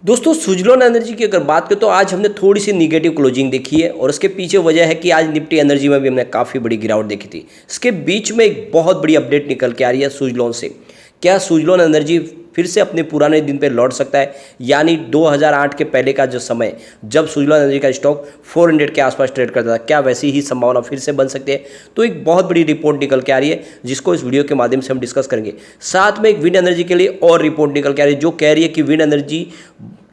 दोस्तों सुजलॉन एनर्जी की अगर बात करें तो आज हमने थोड़ी सी निगेटिव क्लोजिंग देखी है और उसके पीछे वजह है कि आज निफ्टी एनर्जी में भी हमने काफ़ी बड़ी गिरावट देखी थी। इसके बीच में एक बहुत बड़ी अपडेट निकल के आ रही है सुजलॉन से। क्या सुजलॉन एनर्जी फिर से अपने पुराने दिन पे लौट सकता है, यानी 2008 के पहले का जो समय जब सुजलॉन एनर्जी का स्टॉक 400 के आसपास ट्रेड करता था, क्या वैसी ही संभावना फिर से बन सकती है? तो एक बहुत बड़ी रिपोर्ट निकल के आ रही है जिसको इस वीडियो के माध्यम से हम डिस्कस करेंगे। साथ में एक विंड एनर्जी के लिए और रिपोर्ट निकल के आ रही है जो कह रही है कि विंड एनर्जी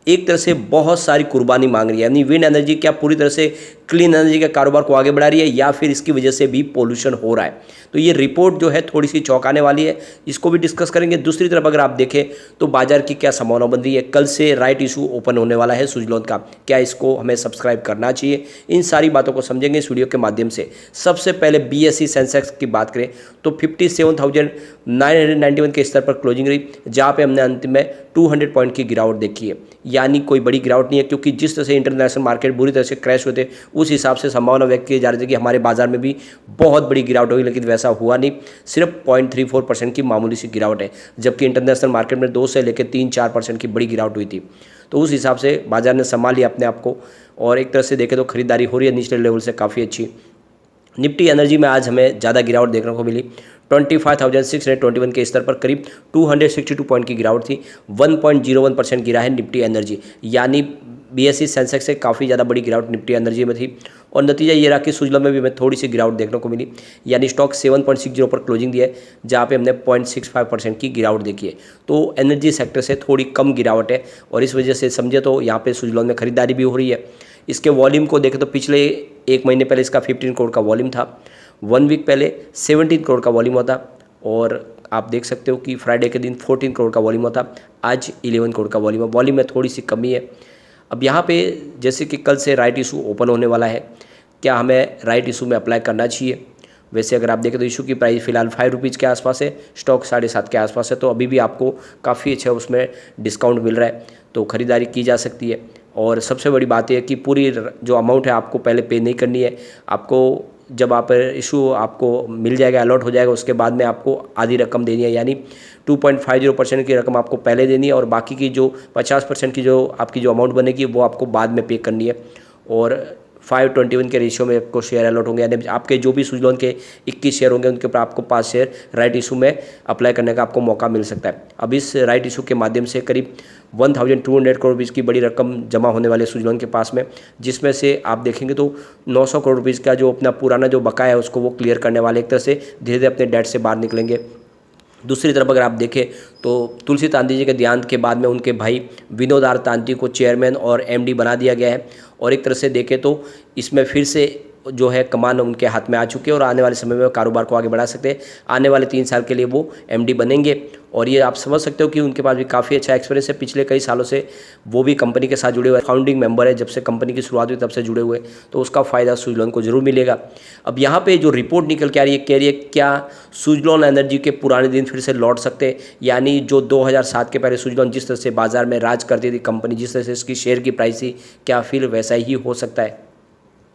एक तरह से बहुत सारी कुर्बानी मांग रही है, यानी विंड एनर्जी क्या पूरी तरह से क्लीन एनर्जी के कारोबार को आगे बढ़ा रही है या फिर इसकी वजह से भी पोल्यूशन हो रहा है। तो ये रिपोर्ट जो है थोड़ी सी चौंकाने वाली है, इसको भी डिस्कस करेंगे। दूसरी तरफ अगर आप देखें तो बाजार की क्या संभावना बन रही है, कल से राइट इशू ओपन होने वाला है सुजलॉन का, क्या इसको हमें सब्सक्राइब करना चाहिए, इन सारी बातों को समझेंगे इस वीडियो के माध्यम से। सबसे पहले BSE सेंसेक्स की बात करें तो 57,991 के स्तर पर क्लोजिंग रही, जहाँ पे हमने अंतिम में 200 पॉइंट की गिरावट देखी है। यानी कोई बड़ी गिरावट नहीं है, क्योंकि जिस तरह से इंटरनेशनल मार्केट बुरी तरह से क्रैश हुए थे उस हिसाब से संभावना व्यक्त की जा रही थी कि हमारे बाजार में भी बहुत बड़ी गिरावट होगी, लेकिन वैसा हुआ नहीं। सिर्फ 0.34% की मामूली सी गिरावट है, जबकि इंटरनेशनल मार्केट में 2 से लेकर 3-4% की बड़ी गिरावट हुई थी। तो उस हिसाब से बाजार ने संभाल लिया अपने आप को और एक तरह से देखें तो खरीदारी हो रही है निचले लेवल से काफ़ी अच्छी। निफ्टी एनर्जी में आज हमें ज़्यादा गिरावट देखने को मिली। 25,621 के स्तर पर करीब 262 पॉइंट की गिरावट थी। 1.01% गिरा है निफ्टी एनर्जी, यानी BSE सेंसेक्स से काफ़ी ज़्यादा बड़ी गिरावट निफ्टी एनर्जी में थी। और नतीजा ये रहा कि सुजलॉन में भी हमें थोड़ी सी गिरावट देखने को मिली, यानी स्टॉक 7.60 पर क्लोजिंग दिया है, जहाँ पे हमने 0.65% की गिरावट देखी है। तो एनर्जी सेक्टर से थोड़ी कम गिरावट है और इस वजह से समझे तो यहाँ पे सुजलॉन में खरीदारी भी हो रही है। इसके वॉल्यूम को देखें तो पिछले एक महीने पहले इसका 15 करोड़ का वॉल्यूम था, 1 वीक पहले 17 करोड़ का वॉल्यूम होता और आप देख सकते हो कि फ्राइडे के दिन 14 करोड़ का वॉल्यूम होता, आज 11 करोड़ का वॉल्यूम है। वॉल्यूम में थोड़ी सी कमी है। अब यहाँ पे जैसे कि कल से राइट इशू ओपन होने वाला है, क्या हमें राइट इशू में अप्लाई करना चाहिए? वैसे अगर आप देखें तो इशू की प्राइस फिलहाल 5 रुपीज़ के आसपास है, स्टॉक 7.5 के आसपास है, तो अभी भी आपको काफ़ी अच्छा उसमें डिस्काउंट मिल रहा है, तो ख़रीदारी की जा सकती है। और सबसे बड़ी बात यह है कि पूरी जो अमाउंट है आपको पहले पे नहीं करनी है। आपको जब आप इशू आपको मिल जाएगा, अलॉट हो जाएगा, उसके बाद में आपको आधी रकम देनी है, यानी 2.50% की रकम आपको पहले देनी है और बाकी की जो 50% की जो आपकी जो अमाउंट बनेगी वो आपको बाद में पे करनी है। और 5:21 के रेशियो में आपको शेयर अलॉट होंगे, यानी आपके जो भी सुजलॉन के 21 शेयर होंगे उनके ऊपर आपको 5 शेयर राइट इशू में अप्लाई करने का आपको मौका मिल सकता है। अब इस राइट इशू के माध्यम से करीब 1,200 करोड़ रुपीज़ की बड़ी रकम जमा होने वाले सुजलॉन के पास में, जिसमें से आप देखेंगे तो 900 करोड़ रुपीज़ का जो अपना पुराना जो बकाया है उसको वो क्लियर करने वाले, एक तरह से धीरे धीरे अपने डेट से बाहर निकलेंगे। दूसरी तरफ अगर आप देखें तो तुलसी तांती जी के देहांत के बाद में उनके भाई विनोद आर तांती को चेयरमैन और MD बना दिया गया है और एक तरह से देखें तो इसमें फिर से जो है कमान उनके हाथ में आ चुके हैं और आने वाले समय में कारोबार को आगे बढ़ा सकते हैं। आने वाले 3 साल के लिए वो MD बनेंगे और ये आप समझ सकते हो कि उनके पास भी काफ़ी अच्छा एक्सपीरियंस है। पिछले कई सालों से वो भी कंपनी के साथ जुड़े हुए फाउंडिंग मेंबर है, जब से कंपनी की शुरुआत हुई तब से जुड़े हुए, तो उसका फ़ायदा सुजलॉन को जरूर मिलेगा। अब यहाँ पे जो रिपोर्ट निकल के आ रही है, कह रही है क्या सुजलॉन एनर्जी के पुराने दिन फिर से लौट सकते हैं, यानी जो 2007 के पहले सुजलॉन जिस तरह से बाजार में राज करती थी कंपनी, जिस तरह से इसकी शेयर की प्राइस थी, क्या फिर वैसा ही हो सकता है?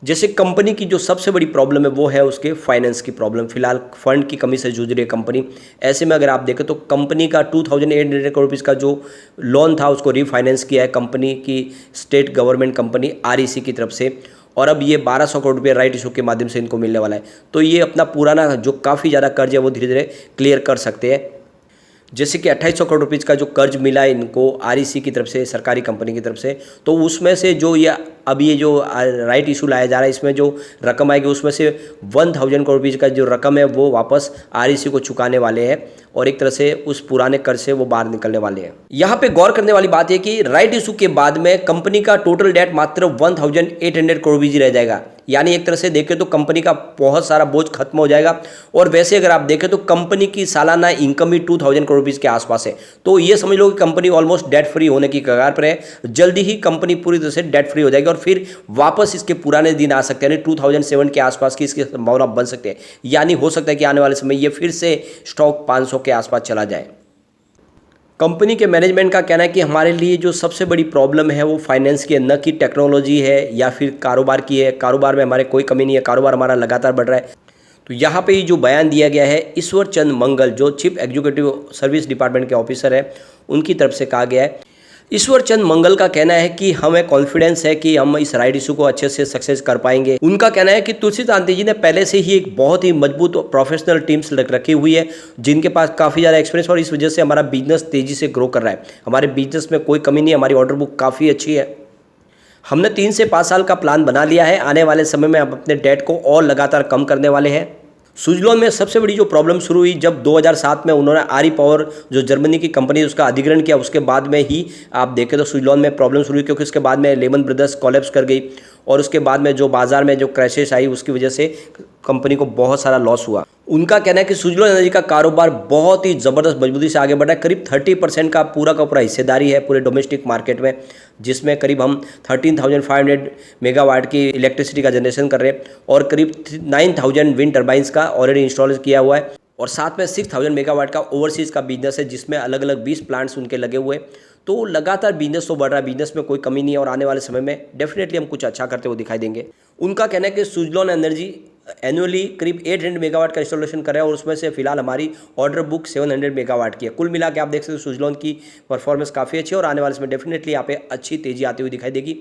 जैसे कंपनी की जो सबसे बड़ी प्रॉब्लम है वो है उसके फाइनेंस की प्रॉब्लम। फिलहाल फंड की कमी से जूझ रही है कंपनी। ऐसे में अगर आप देखें तो कंपनी का 2,800 करोड़ रुपीज़ का जो लोन था उसको रीफाइनेंस किया है कंपनी की स्टेट गवर्नमेंट कंपनी REC की तरफ से, और अब ये 1200 करोड़ रुपये राइट इशू के माध्यम से इनको मिलने वाला है। तो ये अपना पुराना जो काफ़ी ज़्यादा कर्ज है वो धीरे धीरे क्लियर कर सकते हैं। जैसे कि 2800 करोड़ रुपीज़ का जो कर्ज मिला है इनको REC की तरफ से, सरकारी कंपनी की तरफ से, तो उसमें से जो ये अब ये जो राइट इशू लाया जा रहा है इसमें जो रकम आएगी उसमें से 1000 करोड़ रुपीज़ का जो रकम है वो वापस REC को चुकाने वाले हैं और एक तरह से उस पुराने कर्ज से वो बाहर निकलने वाले हैं। यहाँ पे गौर करने वाली बात है कि राइट इशू के बाद में कंपनी का टोटल डेट मात्र 1800 करोड़ रुपये रह जाएगा, यानी एक तरह से देखें तो कंपनी का बहुत सारा बोझ खत्म हो जाएगा। और वैसे अगर आप देखें तो कंपनी की सालाना इनकम ही 2000 करोड़ रुपीज़ के आसपास है, तो ये समझ लो कि कंपनी ऑलमोस्ट डेट फ्री होने की कगार पर है। जल्दी ही कंपनी पूरी तरह से डेट फ्री हो जाएगी और फिर वापस इसके पुराने दिन आ सकते हैं, यानी 2007 के आसपास की इसकी संभावना बन सकती है। यानी हो सकता है कि आने वाले समय ये फिर से स्टॉक 500 के आसपास चला जाए। कंपनी के मैनेजमेंट का कहना है कि हमारे लिए जो सबसे बड़ी प्रॉब्लम है वो फाइनेंस की है, न कि टेक्नोलॉजी है या फिर कारोबार की है। कारोबार में हमारे कोई कमी नहीं है, कारोबार हमारा लगातार बढ़ रहा है। तो यहाँ पे जो बयान दिया गया है ईश्वर चंद मंगल, जो चीफ एग्जीक्यूटिव सर्विस डिपार्टमेंट के ऑफिसर है, उनकी तरफ से कहा गया है ईश्वर चंद मंगल का कहना है कि हमें कॉन्फिडेंस है कि हम इस राइट इशू को अच्छे से सक्सेस कर पाएंगे। उनका कहना है कि तुलसी तांती जी ने पहले से ही एक बहुत ही मजबूत प्रोफेशनल टीम्स रखी हुई है, जिनके पास काफ़ी ज़्यादा एक्सपीरियंस, और इस वजह से हमारा बिजनेस तेज़ी से ग्रो कर रहा है। हमारे बिजनेस में कोई कमी नहीं है, हमारी ऑर्डर बुक काफ़ी अच्छी है। हमने 3 से 5 साल का प्लान बना लिया है। आने वाले समय में हम अपने डेट को और लगातार कम करने वाले हैं। सुजलॉन में सबसे बड़ी जो प्रॉब्लम शुरू हुई जब 2007 में उन्होंने आरी पावर जो जर्मनी की कंपनी है उसका अधिग्रहण किया, उसके बाद में ही आप देखें तो सुजलॉन में प्रॉब्लम शुरू हुई, क्योंकि उसके बाद में लेमन ब्रदर्स कोलैप्स कर गई और उसके बाद में जो बाजार में जो क्रैशेस आई उसकी वजह से कंपनी को बहुत सारा लॉस हुआ। उनका कहना है कि सुजलॉन एनर्जी का कारोबार बहुत ही ज़बरदस्त मजबूती से आगे बढ़ा है। करीब 30% का पूरा हिस्सेदारी है पूरे डोमेस्टिक मार्केट में, जिसमें करीब हम 13,500 मेगावाट की इलेक्ट्रिसिटी का जनरेशन कर रहे हैं और करीब 9,000 विंड टर्बाइंस का ऑलरेडी इंस्टॉल किया हुआ है, और साथ में 6,000 मेगावाट का ओवरसीज़ का बिजनेस है, जिसमें अलग अलग 20 प्लांट्स उनके लगे हुए हैं। तो लगातार बिजनेस तो बढ़ रहा है, बिजनेस में कोई कमी नहीं है और आने वाले समय में डेफिनेटली हम कुछ अच्छा करते हुए दिखाई देंगे। उनका कहना है कि सुजलॉन एनर्जी एनुअली करीब 800 मेगावाट का इंस्टॉलेशन कर रहे हैं और उसमें से फिलहाल हमारी ऑर्डर बुक 700 मेगावाट की है। कुल मिला के आप देख सकते हो सुजलॉन की परफॉर्मेंस काफ़ी अच्छी है और आने वाले समय डेफिनेटली यहाँ पे अच्छी तेज़ी आती हुई दिखाई देगी।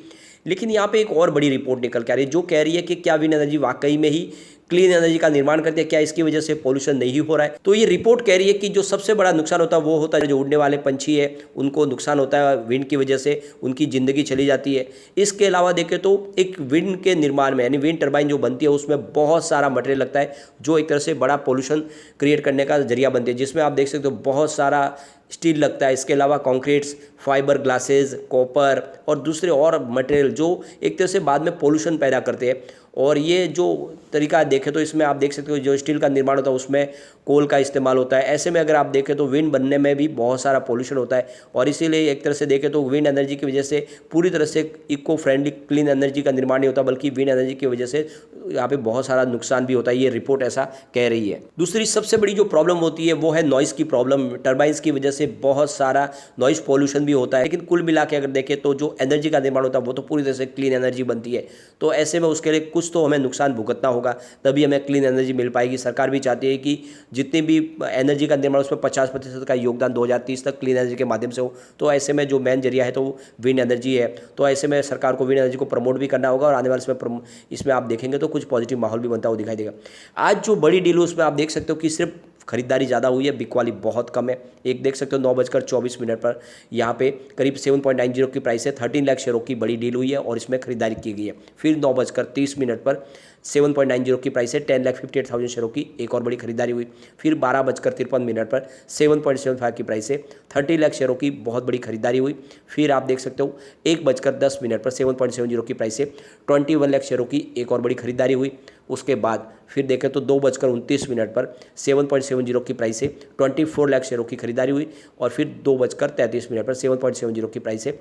लेकिन यहाँ पे एक और बड़ी रिपोर्ट निकल के आ रही है जो कह रही है कि क्या विंड एनर्जी वाकई में ही क्लीन एनर्जी का निर्माण करती है, क्या इसकी वजह से पोल्यूशन नहीं हो रहा है। तो ये रिपोर्ट कह रही है कि जो सबसे बड़ा नुकसान होता है वो होता है जो उड़ने वाले पंछी है उनको नुकसान होता है, विंड की वजह से उनकी ज़िंदगी चली जाती है। इसके अलावा देखें तो एक विंड के निर्माण में यानी विंड टर्बाइन जो बनती है उसमें बहुत सारा मटेरियल लगता है जो एक तरह से बड़ा पोल्यूशन क्रिएट करने का जरिया बनती है, जिसमें आप देख सकते हो बहुत सारा स्टील लगता है। इसके अलावा कंक्रीट्स, फाइबर ग्लासेस, कॉपर और दूसरे और मटेरियल जो एक तरह से बाद में पोल्यूशन पैदा करते हैं। और ये जो तरीका देखें तो इसमें आप देख सकते हो जो स्टील का निर्माण होता है उसमें कोल का इस्तेमाल होता है। ऐसे में अगर आप देखें तो विंड बनने में भी बहुत सारा पोल्यूशन होता है और इसीलिए एक तरह से देखें तो विंड एनर्जी की वजह से पूरी तरह से इको फ्रेंडली क्लीन एनर्जी का निर्माण नहीं होता, बल्कि विंड एनर्जी की वजह से यहाँ पे बहुत सारा नुकसान भी होता है। ये रिपोर्ट ऐसा कह रही है। दूसरी सबसे बड़ी जो प्रॉब्लम होती है वो है नॉइज़ की प्रॉब्लम। टर्बाइंस की वजह से बहुत सारा नॉइज़ पोल्यूशन भी होता है, लेकिन कुल मिला के अगर देखें तो जो एनर्जी का निर्माण होता है वो तो पूरी तरह से क्लीन एनर्जी बनती है। तो ऐसे में उसके लिए कुछ तो हमें नुकसान भुगतना होगा, तभी हमें क्लीन एनर्जी मिल पाएगी। सरकार भी चाहती है कि जितनी भी एनर्जी का निर्माण उसमें 50% का योगदान 2030 तक क्लीन एनर्जी के माध्यम से हो। तो ऐसे में जो मेन जरिया है तो विंड एनर्जी है। तो ऐसे में सरकार को विंड एनर्जी को प्रमोट भी करना होगा और आने वाले समय इसमें आप देखेंगे तो कुछ पॉजिटिव माहौल भी बनता हुआ दिखाई देगा। आज जो बड़ी डील है उसमें आप देख सकते हो कि सिर्फ खरीदारी ज़्यादा हुई है, बिकवाली बहुत कम है। एक देख सकते हो 9:24 पर यहाँ पे करीब 7.90 की प्राइस है। 13 लाख शेयरों की बड़ी डील हुई है और इसमें खरीदारी की गई है। फिर 9:30 पर 7.90 की प्राइस है। 10,58,000 शेयरों की एक और बड़ी खरीदारी हुई। फिर 12:53 पर 7.75 की प्राइस है। 30 लाख शेयरों की बहुत बड़ी खरीदारी हुई। फिर आप देख सकते हो 1:10 पर 7.70 की प्राइस है। 21 लाख शेयरों की एक और बड़ी खरीदारी हुई। उसके बाद फिर देखें तो 2:29 पर 7.70 की प्राइस है। 24 लाख शेयरों की खरीदारी हुई और फिर 2:33 पर 7.70 की प्राइस है।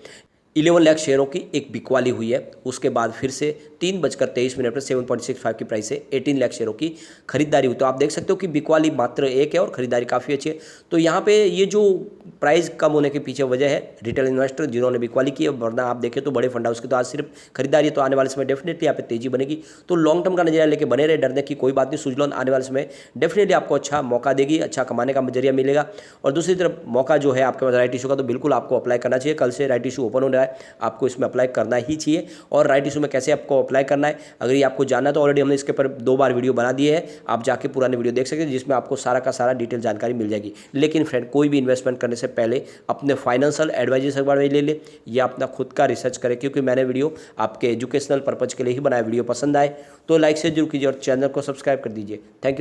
11 लाख शेयरों की एक बिकवाली हुई है। उसके बाद फिर से 3:23 पर 7.65 की प्राइस है। 18 लाख शेयरों की खरीदारी हुई। तो आप देख सकते हो कि बिकवाली मात्र एक है और खरीदारी काफ़ी अच्छी है। तो यहाँ पे ये जो प्राइस कम होने के पीछे वजह है रिटेल इन्वेस्टर जिन्होंने बिकवाली की है, वरना आप देखें तो बड़े फंड हाउस की तो आज सिर्फ खरीदारी है। तो आने वाले समय डेफिनेटली यहाँ पे तेजी बनेगी। तो लॉन्ग टर्म का नजरिया लेके बने रहे, डरने की कोई बात नहीं। सुजलॉन आने वाले समय डेफिनेटली आपको अच्छा मौका देगी, अच्छा कमाने का जरिया मिलेगा। और दूसरी तरफ मौका जो है आपके पास राइट इशू का, तो बिल्कुल आपको अप्लाई करना चाहिए। कल से राइट इशू ओपन हो रहा है, आपको इसमें अप्लाई करना ही चाहिए। और राइट इशू में कैसे आपको अप्लाई करना है अगर ये आपको जानना है तो ऑलरेडी हमने इसके पर 2 बार वीडियो बना दिए हैं। आप जाके पुराने वीडियो देख सकते हैं जिसमें आपको सारा का सारा डिटेल जानकारी मिल जाएगी। लेकिन फ्रेंड, कोई भी इन्वेस्टमेंट करने से पहले अपने फाइनेंशियल एडवाइजर से एक बार ले ले या अपना खुद का रिसर्च करें, क्योंकि मैंने वीडियो आपके एजुकेशनल पर्पज के लिए ही बनाया। वीडियो पसंद आए तो लाइक से जरूर कीजिए और चैनल को सब्सक्राइब कर दीजिए। Thank you.